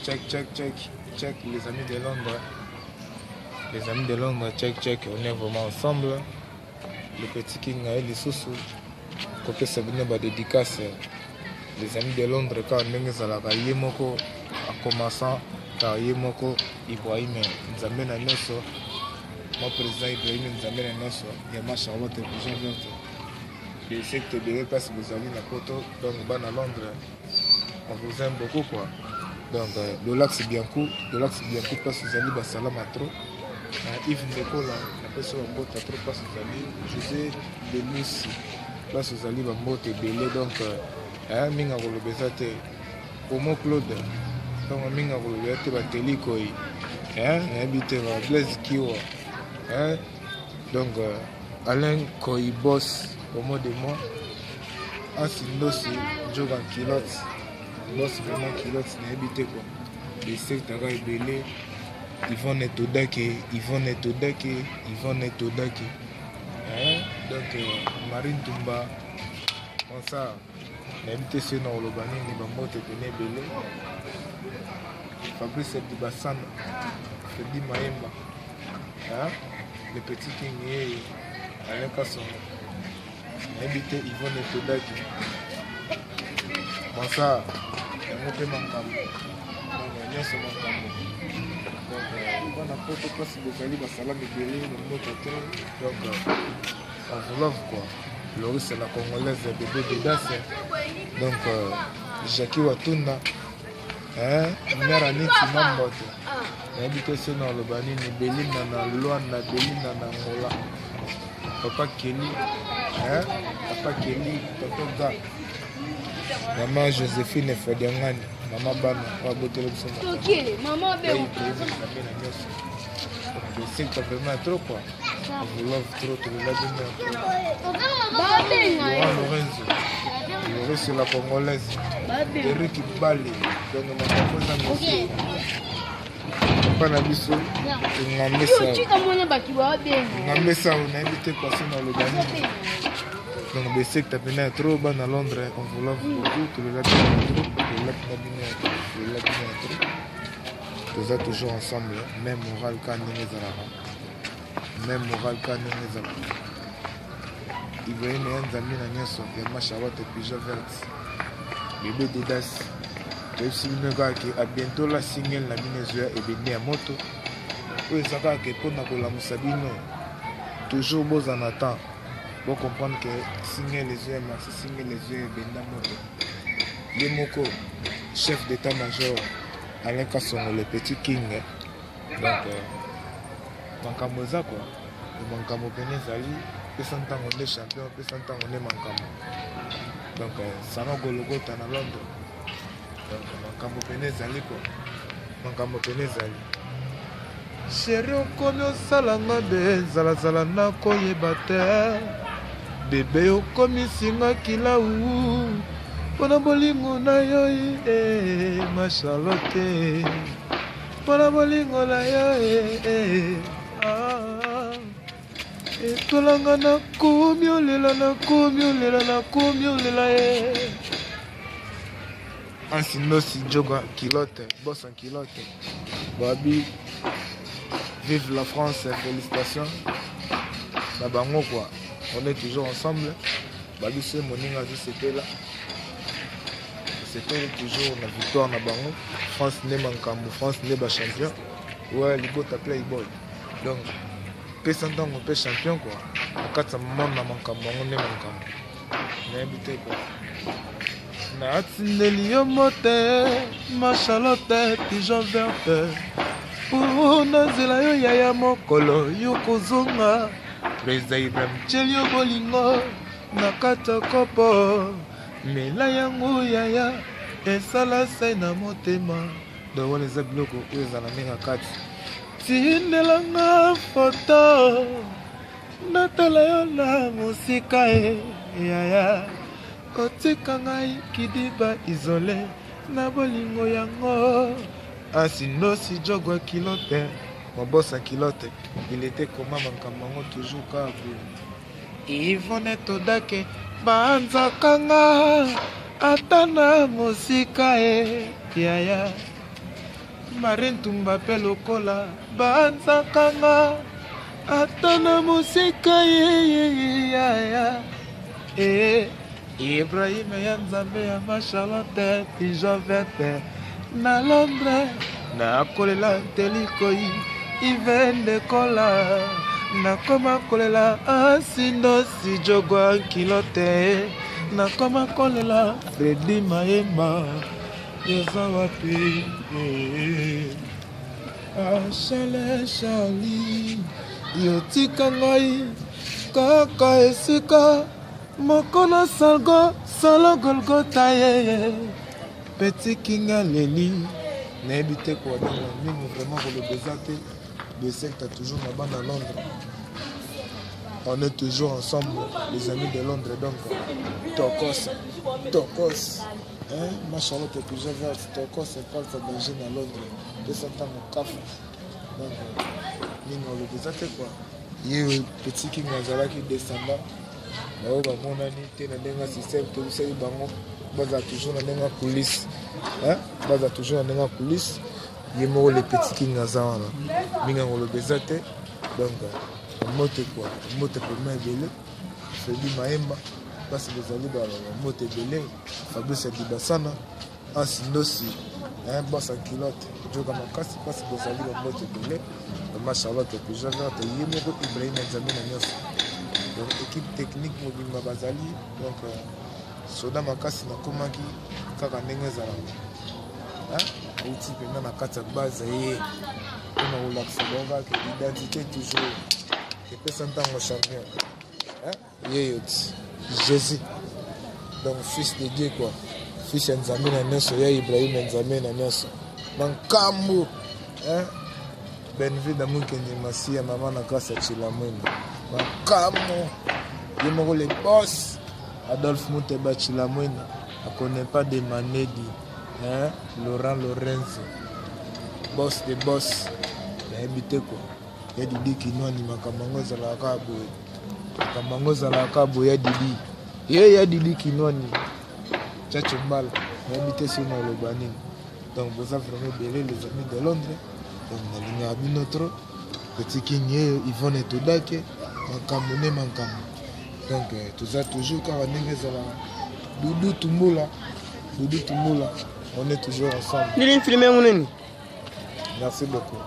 check, les amis de Londres. Les amis de Londres, check, on est vraiment ensemble. Le petit King a les sous côté ça venait de dédicace. Les amis de Londres, quand on est à la Yemoko, en commençant par Yemoko, Ibrahim Nzambe na Nesso, mon président Ibrahim Nzambe na Nesso, Yama Charlotte et Jean Verte. Je sais que tu devais passer vos amis à Poto, donc à Londres, on vous aime beaucoup quoi. Donc le lac c'est bien cool, passe aux amis à Salam à trop. Yves Ndeko là, après ça on botte à trop passe aux amis. José Denis passe aux amis à Motte et Belé donc minga ko lobezate Omo Claude donc minga ko lobezate ba teliko habité à Blaise Kiwa donc Alain Koibos au mot de moi Asindosi Jogan Kilote boss vraiment Kilote n'a habité quoi les secteurs belé Yvonne Todake donc Marine Tumba comme ça n'a habité sur nos lobani ni bamote tenait belé Fabrice Dibassan Freddy Maemba le petit King Alain Kasson habité Yvonne Todaki. Bon ça, on peut manquer. Donc, on est donc, on a pas de place de Kali, Salam et Bélé, le mot donc, on vous love quoi. Laurie c'est la Congolaise bébé de Das. Donc, Jackie Watunda, mère Aniti Mambote. Habité sur le Bani, Bélé, Nana, Luana, Bélé, Nana, Mola. Papa Kelly, Papa Ga, Maman Joséphine Fadiangani, Maman Bana, Wabote Maman Béo. Je sais que tu as vraiment trop quoi. On vous love trop, tu l'as dit. Lorenzo, Lorenzo c'est la Congolaise. Eric Bali, donc on pas biso ngambesa on a invité passer dans le Bani donc des sectes à trop bas à Londres on vous love beaucoup tout le lac nous sommes toujours ensemble même moral quand il veut une amis na nyoso ya Charlotte et puis Javert bébé Dedas. Si vous à bientôt la single la Minézuela et béni à moto. Oui, ça va que pour la Moussabino, toujours beau en attend. Pour comprendre que single les yeux, single les yeux et béni à moto. Les Moko, chef d'état-major, Alain Kasson, le petit king. Donc, Mankamoza quoi. Mankamo Penezali, peut s'entendre on est champion, peut s'entendre on est Mankamo. Donc, ça n'a pas le logo à Londres. Makambo penezali quoi makambo penezali chéri okomi osalanga be zalazala nakoyeba te bebe okomi singa kilau mpona bolingo na yo ma Charlotte mpona bolingo na yo etolanga nakomi olela Ansinosi Joga Kilote, boss en Kilote. Babi, vive la France, félicitations. Nabango quoi, on est toujours ensemble. Babi c'est Moninga, c'était là. C'était toujours la victoire Nabango. France n'est Mankambo, France n'est pas champion. Ouais, les beaux t'appelaient Playboy. Donc, peut s'entendre on peut champion quoi. En cas de moment Mankambo, on est Mankambo. On est habité quoi. Natindeli yo mote ma Charlotte pigeon verte pour nazela yo yaya mokolo yo kozonga Président Ibrahim Tchelio bolingo na kata kopo mela yango yaya esala sai na motema donc les biloko oyo ezala minga kati tindelanga foto natala yo na mosika yaya kotika ngai kidiba isolé na bolingo yango Ansinosi Joga Kilote mon boss à Kilote il était comment Mankamango toujours kabu Yvonne Todake banzakanga atana mosika yaya Marine Tumba pe lokola banzakanga ata na musika ya Ibrahim ya Nzambe ya Charlotte Pigeon verte na Londres na kolela telikoi ivende kola na koma kolela asindo si jogwa kilote na koma kolela Fredi Maemba yeza wapi Achale Charlie yotika ngai kaka esika mokona salgo solo Golgotha ye Petit King Leli n'habite quoi dans le même vraiment pour le désastre le secte toujours là-bas à Londres. On est toujours ensemble, les amis de Londres, donc Tokos, hein, ma Charlotte est toujours verte, Tokos, c'est pas le d'origine à Londres, de son temps au café. Donc, on le désastre quoi. Il y a un petit King Nazala qui descendant. On a dit que système tout ça baza toujours dans la police hein baza toujours dans la police yemo les petits King Nazala minga ngolo bezate donc moto quoi moto pour moi belé Fredi Maemba parce que les alliés ba moto belé Fabrice Dibasana asindosi hein bossa kilote joka makasi parce que les alliés ba moto belé ma Charlotte que j'avais yemo ko Ibrahim Nzambe na nyos. Donc équipe technique mobile bazali donc soda makasi na komaki kaka ndenge ezala hein outil pena na kati ya base ye on a relaxé donc identité toujours et personne tango champion hein yeyot Jésus donc fils de Dieu quoi fils ya Nzambe na nyonso ya Ibrahim Nzambe na nyonso mankambo hein benvida mukende masia mama na kasa chilamwini Makamo, il les boss. Adolphe Mouteba Chilamwini, on ne connaît pas de Manedi, hein? Laurent Lorenzo, boss des boss, il y a habité quoi. Il y a Didi qui nous anime, Kamango Zalakabo, Kamango Zalakabo, il y a Didi. Il y a Didi qui nous anime, Tchatchumbal, il y a habité sur le Banin. Donc vous avez vraiment belé les amis de Londres, donc on a ligne à notre petit King, Yvonne et Todake. Donc tout ça toujours quand on est Doudou Tumboula on est toujours ensemble. Merci beaucoup.